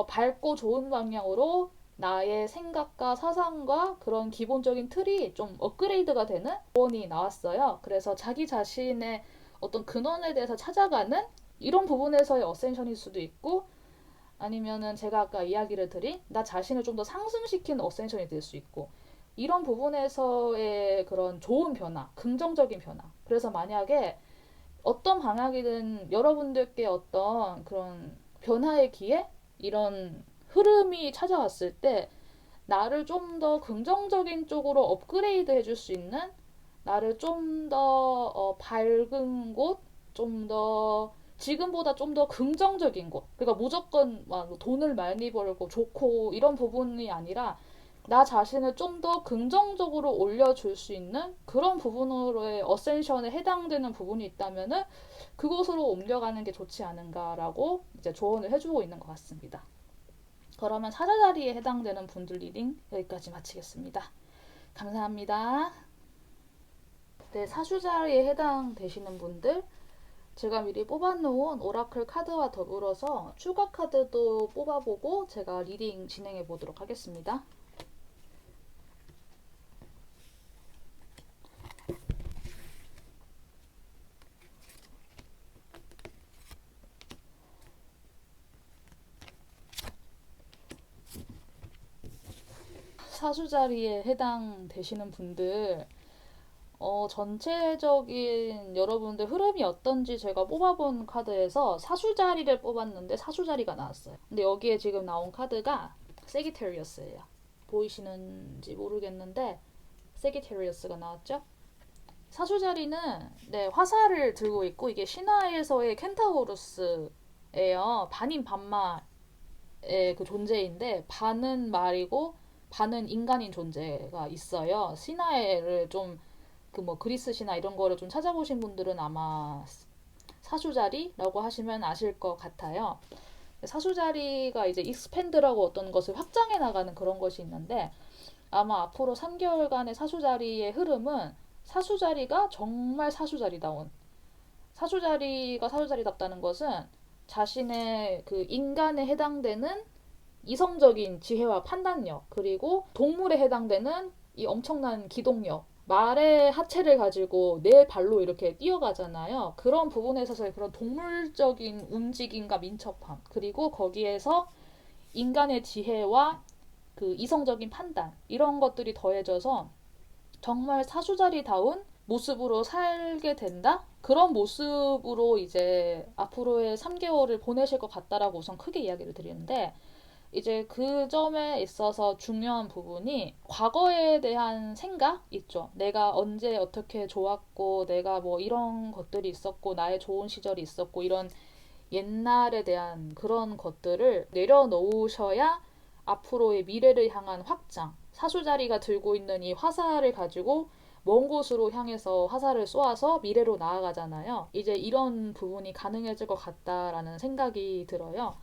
밝고 좋은 방향으로 나의 생각과 사상과 그런 기본적인 틀이 좀 업그레이드가 되는 조언이 나왔어요. 그래서 자기 자신의 어떤 근원에 대해서 찾아가는 이런 부분에서의 어센션일 수도 있고, 아니면은 제가 아까 이야기를 드린 나 자신을 좀 더 상승시키는 어센션이 될 수 있고, 이런 부분에서의 그런 좋은 변화, 긍정적인 변화. 그래서 만약에 어떤 방향이든 여러분들께 어떤 그런 변화의 기회? 이런 흐름이 찾아왔을 때 나를 좀 더 긍정적인 쪽으로 업그레이드 해줄 수 있는, 나를 좀 더 밝은 곳, 좀 더 지금보다 좀 더 긍정적인 곳. 그러니까 무조건 막 돈을 많이 벌고 좋고 이런 부분이 아니라 나 자신을 좀 더 긍정적으로 올려줄 수 있는 그런 부분으로의 어센션에 해당되는 부분이 있다면은 그곳으로 옮겨가는 게 좋지 않은가라고 이제 조언을 해주고 있는 것 같습니다. 그러면 사자자리에 해당되는 분들 리딩 여기까지 마치겠습니다. 감사합니다. 네, 사주자리에 해당되시는 분들 제가 미리 뽑아놓은 오라클 카드와 더불어서 추가 카드도 뽑아보고 제가 리딩 진행해 보도록 하겠습니다. 사수자리에 해당되시는 분들, 전체적인 여러분들 흐름이 어떤지 제가 뽑아본 카드에서 사수자리를 뽑았는데 사수자리가 나왔어요. 근데 여기에 지금 나온 카드가 세기테리어스예요. 보이시는지 모르겠는데 세기테리어스가 나왔죠? 사수자리는 네, 화살을 들고 있고 이게 신화에서의 켄타우루스예요. 반인 반마의 그 존재인데 반은 말이고 반은 인간인 존재가 있어요. 신화를 좀 그 뭐 그리스 신화 이런 거를 좀 찾아보신 분들은 아마 사수자리라고 하시면 아실 것 같아요. 사수자리가 이제 익스팬드라고 어떤 것을 확장해 나가는 그런 것이 있는데 아마 앞으로 3개월간의 사수자리의 흐름은 사수자리가 정말 사수자리다운 사수자리가 사수자리답다는 것은 자신의 그 인간에 해당되는 이성적인 지혜와 판단력 그리고 동물에 해당되는 이 엄청난 기동력 말의 하체를 가지고 네 발로 이렇게 뛰어가잖아요. 그런 부분에 있어서의 그런 동물적인 움직임과 민첩함 그리고 거기에서 인간의 지혜와 그 이성적인 판단 이런 것들이 더해져서 정말 사수자리다운 모습으로 살게 된다? 그런 모습으로 이제 앞으로의 3개월을 보내실 것 같다라고 우선 크게 이야기를 드리는데 이제 그 점에 있어서 중요한 부분이 과거에 대한 생각 있죠. 내가 언제 어떻게 좋았고 내가 뭐 이런 것들이 있었고 나의 좋은 시절이 있었고 이런 옛날에 대한 그런 것들을 내려놓으셔야 앞으로의 미래를 향한 확장 사수자리가 들고 있는 이 화살을 가지고 먼 곳으로 향해서 화살을 쏘아서 미래로 나아가잖아요. 이제 이런 부분이 가능해질 것 같다라는 생각이 들어요.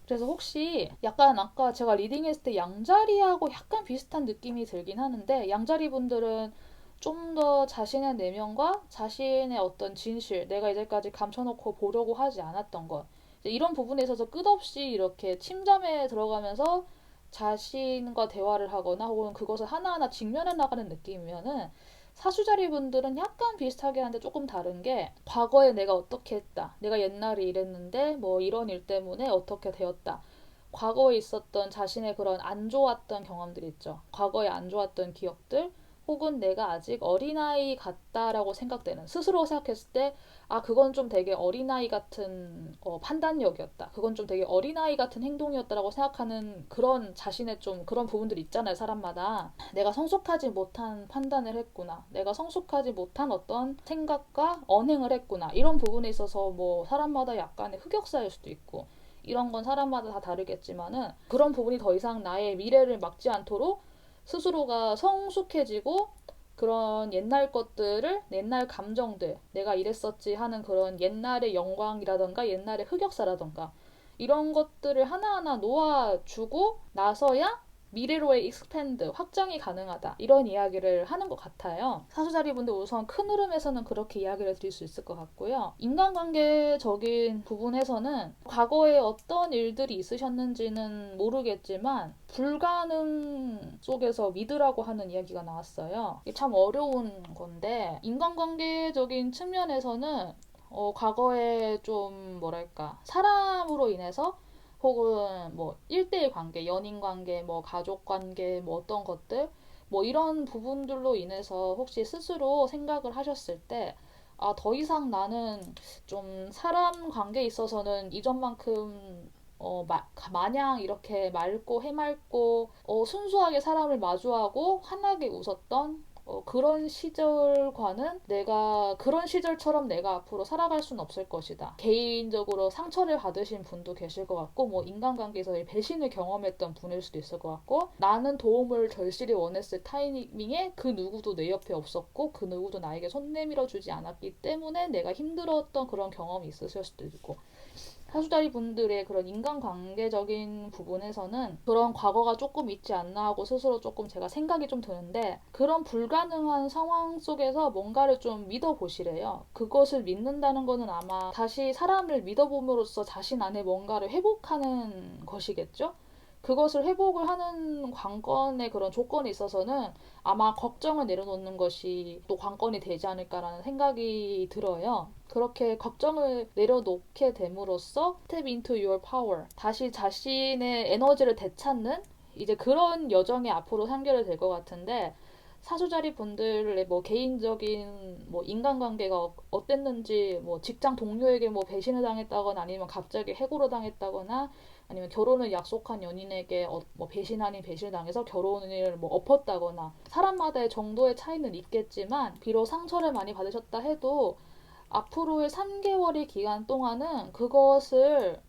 그래서 혹시 약간 아까 제가 리딩했을 때 양자리하고 약간 비슷한 느낌이 들긴 하는데 양자리 분들은 좀 더 자신의 내면과 자신의 어떤 진실, 내가 이제까지 감춰놓고 보려고 하지 않았던 것 이런 부분에 있어서 끝없이 이렇게 침잠에 들어가면서 자신과 대화를 하거나 혹은 그것을 하나하나 직면해 나가는 느낌이면은 사수자리 분들은 약간 비슷하게 하는데 조금 다른 게 과거에 내가 어떻게 했다. 내가 옛날에 이랬는데 뭐 이런 일 때문에 어떻게 되었다. 과거에 있었던 자신의 그런 안 좋았던 경험들 있죠. 과거에 안 좋았던 기억들 혹은 내가 아직 어린아이 같다라고 생각되는 스스로 생각했을 때 아 그건 좀 되게 어린아이 같은 판단력이었다. 그건 좀 되게 어린아이 같은 행동이었다라고 생각하는 그런 자신의 좀 그런 부분들 있잖아요. 사람마다 내가 성숙하지 못한 판단을 했구나. 내가 성숙하지 못한 어떤 생각과 언행을 했구나. 이런 부분에 있어서 뭐 사람마다 약간의 흑역사일 수도 있고 이런 건 사람마다 다 다르겠지만은 그런 부분이 더 이상 나의 미래를 막지 않도록 스스로가 성숙해지고 그런 옛날 것들을 옛날 감정들 내가 이랬었지 하는 그런 옛날의 영광이라던가 옛날의 흑역사라던가 이런 것들을 하나하나 놓아주고 나서야 미래로의 익스팬드 확장이 가능하다 이런 이야기를 하는 것 같아요. 사수자리분들 우선 큰 흐름에서는 그렇게 이야기를 드릴 수 있을 것 같고요. 인간관계적인 부분에서는 과거에 어떤 일들이 있으셨는지는 모르겠지만 불가능 속에서 믿으라고 하는 이야기가 나왔어요. 이게 참 어려운 건데 인간관계적인 측면에서는 과거에 좀 뭐랄까 사람으로 인해서 혹은 뭐 1대1 관계, 연인 관계, 뭐 가족 관계, 뭐 어떤 것들 뭐 이런 부분들로 인해서 혹시 스스로 생각을 하셨을 때 아, 더 이상 나는 좀 사람 관계에 있어서는 이전만큼 마냥 이렇게 맑고 해맑고 순수하게 사람을 마주하고 환하게 웃었던 그런 시절과는 내가 그런 시절처럼 내가 앞으로 살아갈 수는 없을 것이다. 개인적으로 상처를 받으신 분도 계실 것 같고 뭐 인간관계에서 배신을 경험했던 분일 수도 있을 것 같고 나는 도움을 절실히 원했을 타이밍에 그 누구도 내 옆에 없었고 그 누구도 나에게 손 내밀어 주지 않았기 때문에 내가 힘들었던 그런 경험이 있으실 수도 있고 사수자리 분들의 그런 인간관계적인 부분에서는 그런 과거가 조금 있지 않나 하고 스스로 조금 제가 생각이 좀 드는데 그런 불가능한 상황 속에서 뭔가를 좀 믿어보시래요. 그것을 믿는다는 거는 아마 다시 사람을 믿어봄으로써 자신 안에 뭔가를 회복하는 것이겠죠? 그것을 회복을 하는 관건의 그런 조건에 있어서는 아마 걱정을 내려놓는 것이 또 관건이 되지 않을까라는 생각이 들어요. 그렇게 걱정을 내려놓게 됨으로써 step into your power 다시 자신의 에너지를 되찾는 이제 그런 여정이 앞으로 3개월 될 것 같은데, 사수자리 분들의 뭐 개인적인 뭐 인간관계가 어땠는지, 뭐 직장 동료에게 뭐 배신을 당했다거나, 아니면 갑자기 해고를 당했다거나, 아니면 결혼을 약속한 연인에게 뭐 배신 아닌 배신을 당해서 결혼을 뭐 엎었다거나, 사람마다의 정도의 차이는 있겠지만 비록 상처를 많이 받으셨다 해도 앞으로의 3개월의 기간 동안은 그것을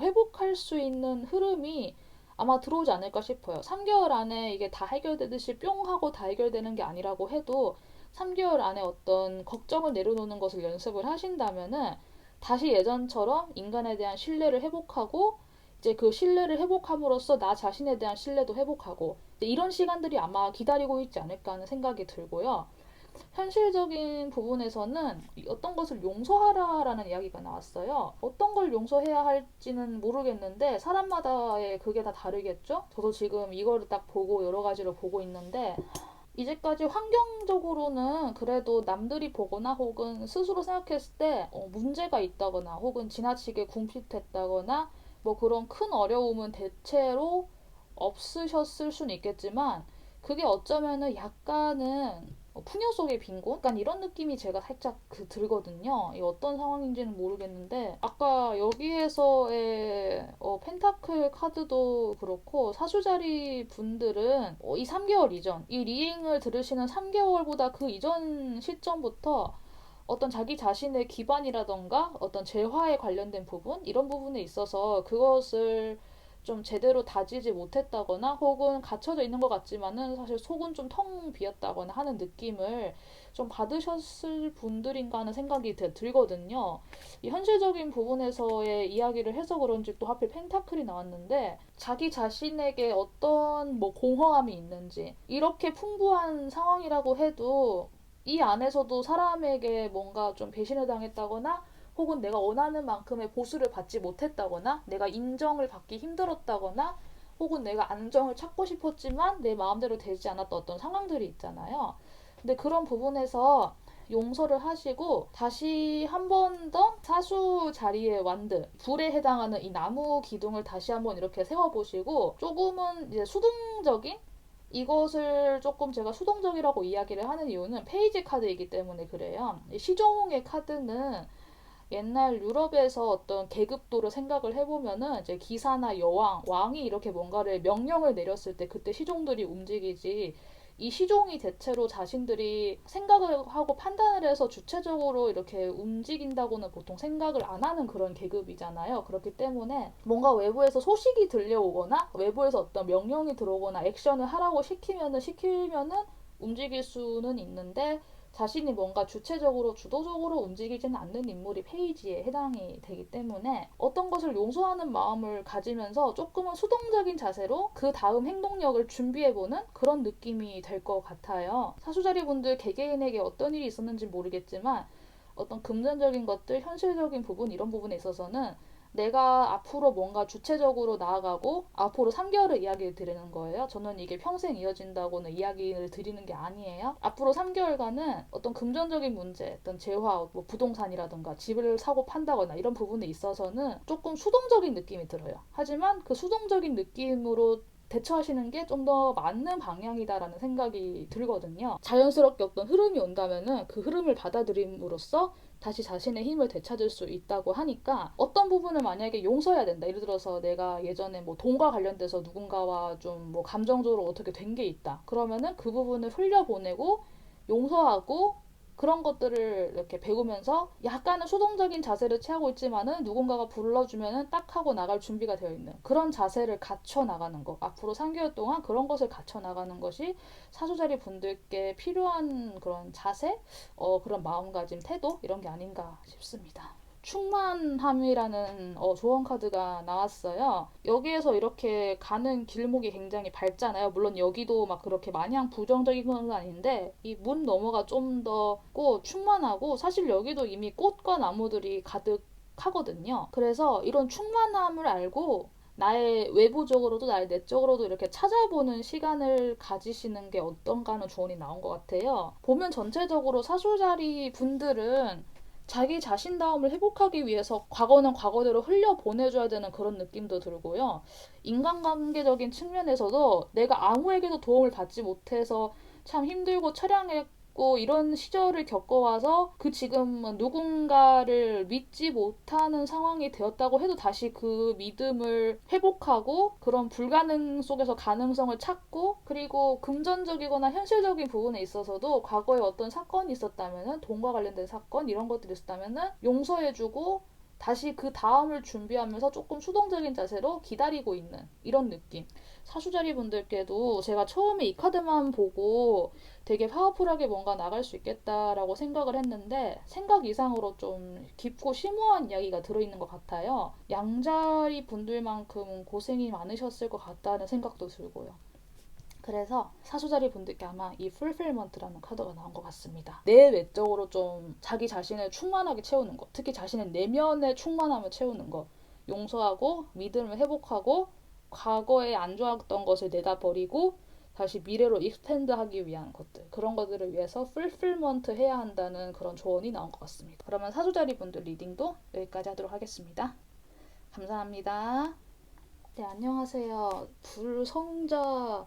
회복할 수 있는 흐름이 아마 들어오지 않을까 싶어요. 3개월 안에 이게 다 해결되듯이 뿅 하고 다 해결되는 게 아니라고 해도 3개월 안에 어떤 걱정을 내려놓는 것을 연습을 하신다면은 다시 예전처럼 인간에 대한 신뢰를 회복하고, 이제 그 신뢰를 회복함으로써 나 자신에 대한 신뢰도 회복하고, 이런 시간들이 아마 기다리고 있지 않을까 하는 생각이 들고요. 현실적인 부분에서는 어떤 것을 용서하라라는 이야기가 나왔어요. 어떤 걸 용서해야 할지는 모르겠는데 사람마다의 그게 다 다르겠죠? 저도 지금 이거를 딱 보고 여러 가지로 보고 있는데, 이제까지 환경적으로는 그래도 남들이 보거나 혹은 스스로 생각했을 때 문제가 있다거나 혹은 지나치게 궁핍했다거나 뭐 그런 큰 어려움은 대체로 없으셨을 수는 있겠지만, 그게 어쩌면은 약간은 풍요 속의 빈곤? 약간 이런 느낌이 제가 살짝 들거든요. 이 어떤 상황인지는 모르겠는데, 아까 여기에서의 펜타클 카드도 그렇고, 사수자리 분들은 이 3개월 이전, 이 리잉을 들으시는 3개월보다 그 이전 시점부터 어떤 자기 자신의 기반이라던가 어떤 재화에 관련된 부분, 이런 부분에 있어서 그것을 좀 제대로 다지지 못했다거나 혹은 갇혀져 있는 것 같지만은 사실 속은 좀 텅 비었다거나 하는 느낌을 좀 받으셨을 분들인가 하는 생각이 들거든요. 이 현실적인 부분에서의 이야기를 해서 그런지 또 하필 펜타클이 나왔는데, 자기 자신에게 어떤 뭐 공허함이 있는지, 이렇게 풍부한 상황이라고 해도 이 안에서도 사람에게 뭔가 좀 배신을 당했다거나 혹은 내가 원하는 만큼의 보수를 받지 못했다거나 내가 인정을 받기 힘들었다거나 혹은 내가 안정을 찾고 싶었지만 내 마음대로 되지 않았던 어떤 상황들이 있잖아요. 근데 그런 부분에서 용서를 하시고 다시 한 번 더 사수 자리의 완드, 불에 해당하는 이 나무 기둥을 다시 한번 이렇게 세워보시고, 조금은 이제 수동적인, 이것을 조금 제가 수동적이라고 이야기를 하는 이유는 페이지 카드이기 때문에 그래요. 이 시종의 카드는 옛날 유럽에서 어떤 계급도를 생각을 해보면은 이제 기사나 여왕, 왕이 이렇게 뭔가를 명령을 내렸을 때 그때 시종들이 움직이지, 이 시종이 대체로 자신들이 생각을 하고 판단을 해서 주체적으로 이렇게 움직인다고는 보통 생각을 안 하는 그런 계급이잖아요. 그렇기 때문에 뭔가 외부에서 소식이 들려오거나 외부에서 어떤 명령이 들어오거나 액션을 하라고 시키면은 움직일 수는 있는데, 자신이 뭔가 주체적으로 주도적으로 움직이지는 않는 인물이 페이지에 해당이 되기 때문에 어떤 것을 용서하는 마음을 가지면서 조금은 수동적인 자세로 그 다음 행동력을 준비해보는 그런 느낌이 될 것 같아요. 사수자리 분들 개개인에게 어떤 일이 있었는지 모르겠지만 어떤 금전적인 것들, 현실적인 부분, 이런 부분에 있어서는 내가 앞으로 뭔가 주체적으로 나아가고, 앞으로 3개월을 이야기를 드리는 거예요. 저는 이게 평생 이어진다고는 이야기를 드리는 게 아니에요. 앞으로 3개월간은 어떤 금전적인 문제, 어떤 재화, 뭐 부동산이라든가 집을 사고 판다거나 이런 부분에 있어서는 조금 수동적인 느낌이 들어요. 하지만 그 수동적인 느낌으로 대처하시는 게 좀 더 맞는 방향이다라는 생각이 들거든요. 자연스럽게 어떤 흐름이 온다면은 그 흐름을 받아들임으로써 다시 자신의 힘을 되찾을 수 있다고 하니까, 어떤 부분을 만약에 용서해야 된다. 예를 들어서 내가 예전에 뭐 돈과 관련돼서 누군가와 좀 뭐 감정적으로 어떻게 된 게 있다. 그러면은 그 부분을 흘려보내고 용서하고, 그런 것들을 이렇게 배우면서 약간은 수동적인 자세를 취하고 있지만은 누군가가 불러주면은 딱 하고 나갈 준비가 되어 있는 그런 자세를 갖춰 나가는 거. 앞으로 3개월 동안 그런 것을 갖춰 나가는 것이 사수자리 분들께 필요한 그런 자세, 그런 마음가짐, 태도, 이런 게 아닌가 싶습니다. 충만함이라는 조언 카드가 나왔어요. 여기에서 이렇게 가는 길목이 굉장히 밝잖아요. 물론 여기도 막 그렇게 마냥 부정적인 건 아닌데, 이 문 너머가 좀 더 충만하고, 사실 여기도 이미 꽃과 나무들이 가득하거든요. 그래서 이런 충만함을 알고 나의 외부적으로도 나의 내적으로도 이렇게 찾아보는 시간을 가지시는 게 어떤가 하는 조언이 나온 것 같아요. 보면 전체적으로 사수자리 분들은 자기 자신다움을 회복하기 위해서 과거는 과거대로 흘려보내줘야 되는 그런 느낌도 들고요. 인간관계적인 측면에서도 내가 아무에게도 도움을 받지 못해서 참 힘들고 처량했고 이런 시절을 겪어와서 그 지금 누군가를 믿지 못하는 상황이 되었다고 해도 다시 그 믿음을 회복하고 그런 불가능 속에서 가능성을 찾고 그리고 금전적이거나 현실적인 부분에 있어서도 과거에 어떤 사건이 있었다면은 돈과 관련된 사건 이런 것들이 있었다면은 용서해주고 다시 그 다음을 준비하면서 조금 수동적인 자세로 기다리고 있는 이런 느낌. 사수자리 분들께도 제가 처음에 이 카드만 보고 되게 파워풀하게 뭔가 나갈 수 있겠다라고 생각을 했는데 생각 이상으로 좀 깊고 심오한 이야기가 들어있는 것 같아요. 양자리 분들만큼 고생이 많으셨을 것 같다는 생각도 들고요. 그래서 사수자리 분들께 아마 이 풀필먼트라는 카드가 나온 것 같습니다. 내외적으로 좀 자기 자신을 충만하게 채우는 것, 특히 자신의 내면의 충만함을 채우는 것, 용서하고 믿음을 회복하고 과거에 안 좋았던 것을 내다버리고 다시 미래로 익스텐드하기 위한 것들, 그런 것들을 위해서 풀필먼트 해야 한다는 그런 조언이 나온 것 같습니다. 그러면 사수자리 분들 리딩도 여기까지 하도록 하겠습니다. 감사합니다. 네, 안녕하세요. 불성자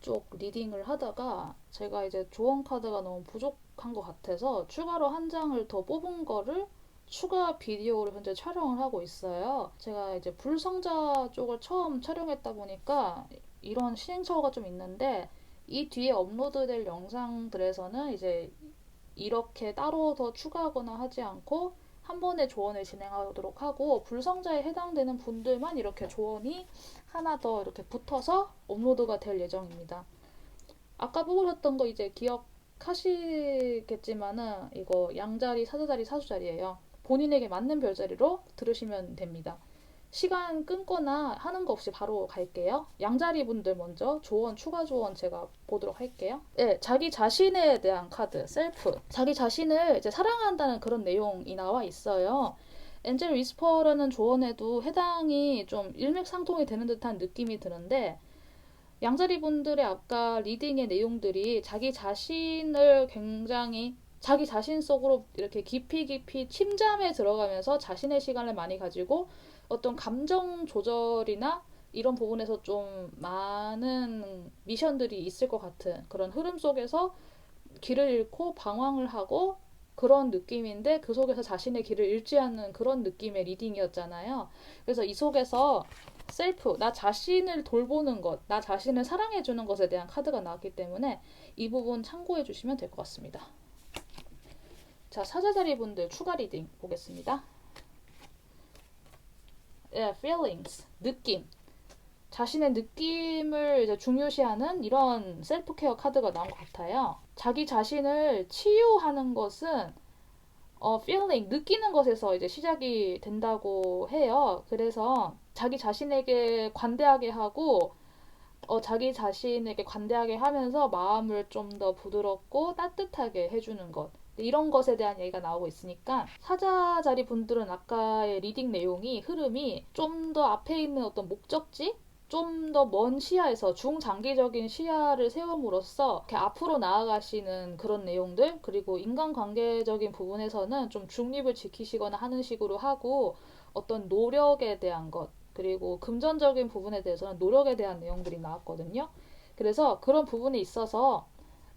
쪽 리딩을 하다가 제가 이제 조언 카드가 너무 부족한 것 같아서 추가로 한 장을 더 뽑은 거를 추가 비디오로 현재 촬영을 하고 있어요. 제가 이제 불성자 쪽을 처음 촬영했다 보니까 이런 시행착오가 좀 있는데 이 뒤에 업로드될 영상들에서는 이제 이렇게 따로 더 추가하거나 하지 않고 한 번에 조언을 진행하도록 하고 불성자에 해당되는 분들만 이렇게 조언이 하나 더 이렇게 붙어서 업로드가 될 예정입니다. 아까 뽑으셨던 거 이제 기억하시겠지만은 이거 양자리, 사자자리, 사수자리예요. 본인에게 맞는 별자리로 들으시면 됩니다. 시간 끊거나 하는 거 없이 바로 갈게요. 양자리 분들 먼저 조언, 추가 조언 제가 보도록 할게요. 네, 자기 자신에 대한 카드, 셀프. 자기 자신을 이제 사랑한다는 그런 내용이 나와 있어요. 엔젤 위스퍼라는 조언에도 해당이 좀 일맥상통이 되는 듯한 느낌이 드는데 양자리 분들의 아까 리딩의 내용들이 자기 자신을 굉장히 자기 자신 속으로 이렇게 깊이 침잠에 들어가면서 자신의 시간을 많이 가지고 어떤 감정 조절이나 이런 부분에서 좀 많은 미션들이 있을 것 같은 그런 흐름 속에서 길을 잃고 방황을 하고 그런 느낌인데 그 속에서 자신의 길을 잃지 않는 그런 느낌의 리딩이었잖아요. 그래서 이 속에서 셀프, 나 자신을 돌보는 것, 나 자신을 사랑해주는 것에 대한 카드가 나왔기 때문에 이 부분 참고해 주시면 될 것 같습니다. 자, 사자자리 분들 추가 리딩 보겠습니다. feelings, 느낌. 자신의 느낌을 이제 중요시하는 이런 셀프케어 카드가 나온 것 같아요. 자기 자신을 치유하는 것은 feeling, 느끼는 것에서 이제 시작이 된다고 해요. 그래서 자기 자신에게 관대하게 하고 자기 자신에게 관대하게 하면서 마음을 좀 더 부드럽고 따뜻하게 해주는 것. 이런 것에 대한 얘기가 나오고 있으니까 사자자리 분들은 아까의 리딩 내용이 흐름이 좀 더 앞에 있는 어떤 목적지 좀 더 먼 시야에서 중장기적인 시야를 세움으로써 이렇게 앞으로 나아가시는 그런 내용들 그리고 인간관계적인 부분에서는 좀 중립을 지키시거나 하는 식으로 하고 어떤 노력에 대한 것 그리고 금전적인 부분에 대해서는 노력에 대한 내용들이 나왔거든요. 그래서 그런 부분에 있어서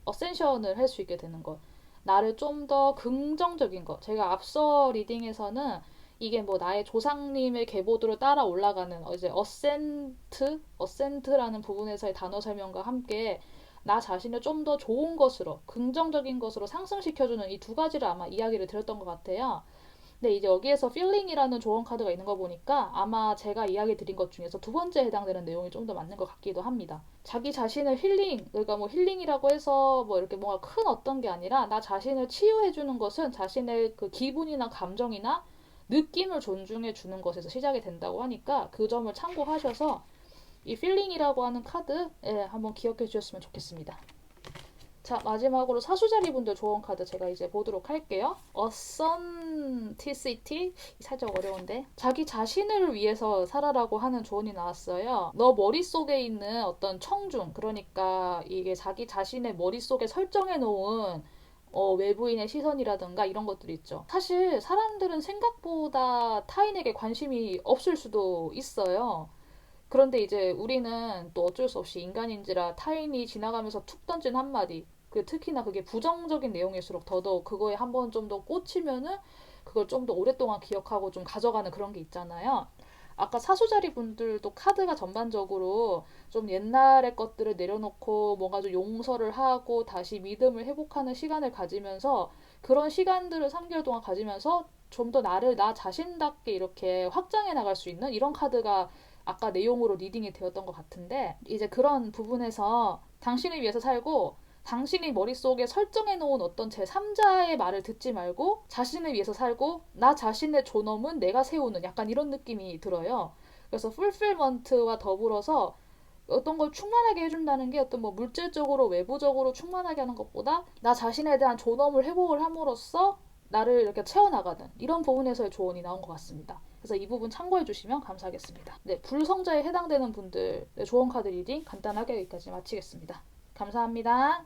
어센션을 할 수 있게 되는 것. 나를 좀 더 긍정적인 것. 제가 앞서 리딩에서는 이게 뭐 나의 조상님의 계보도를 따라 올라가는 이제 어센트라는 부분에서의 단어 설명과 함께 나 자신을 좀 더 좋은 것으로 긍정적인 것으로 상승시켜주는 이 두 가지를 아마 이야기를 드렸던 것 같아요. 근데 이제 여기에서 필링이라는 조언 카드가 있는 거 보니까 아마 제가 이야기 드린 것 중에서 두 번째 해당되는 내용이 좀 더 맞는 것 같기도 합니다. 자기 자신을 힐링, 그러니까 뭐 힐링이라고 해서 뭐 이렇게 뭔가 큰 어떤 게 아니라 나 자신을 치유해주는 것은 자신의 그 기분이나 감정이나 느낌을 존중해 주는 것에서 시작이 된다고 하니까 그 점을 참고하셔서 이 필링이라고 하는 카드에 한번 기억해 주셨으면 좋겠습니다. 자, 마지막으로 사수자리 분들 조언 카드 제가 이제 보도록 할게요. authenticity 살짝 어려운데 자기 자신을 위해서 살아라고 하는 조언이 나왔어요. 너 머릿속에 있는 어떤 청중 그러니까 이게 자기 자신의 머릿속에 설정해 놓은 외부인의 시선이라든가 이런 것들이 있죠. 사실 사람들은 생각보다 타인에게 관심이 없을 수도 있어요. 그런데 이제 우리는 또 어쩔 수 없이 인간인지라 타인이 지나가면서 툭 던진 한마디, 특히나 그게 부정적인 내용일수록 더더욱 그거에 한 번 좀 더 꽂히면은 그걸 좀 더 오랫동안 기억하고 좀 가져가는 그런 게 있잖아요. 아까 사수자리 분들도 카드가 전반적으로 좀 옛날의 것들을 내려놓고 뭔가 좀 용서를 하고 다시 믿음을 회복하는 시간을 가지면서 그런 시간들을 3개월 동안 가지면서 좀 더 나를 나 자신답게 이렇게 확장해 나갈 수 있는 이런 카드가 아까 내용으로 리딩이 되었던 것 같은데 이제 그런 부분에서 당신을 위해서 살고 당신이 머릿속에 설정해 놓은 어떤 제3자의 말을 듣지 말고 자신을 위해서 살고 나 자신의 존엄은 내가 세우는 약간 이런 느낌이 들어요. 그래서 풀필먼트와 더불어서 어떤 걸 충만하게 해준다는 게 어떤 뭐 물질적으로 외부적으로 충만하게 하는 것보다 나 자신에 대한 존엄을 회복을 함으로써 나를 이렇게 채워나가는 이런 부분에서의 조언이 나온 것 같습니다. 그래서 이 부분 참고해 주시면 감사하겠습니다. 네, 불성자에 해당되는 분들 조언 카드 리딩 간단하게 여기까지 마치겠습니다. 감사합니다.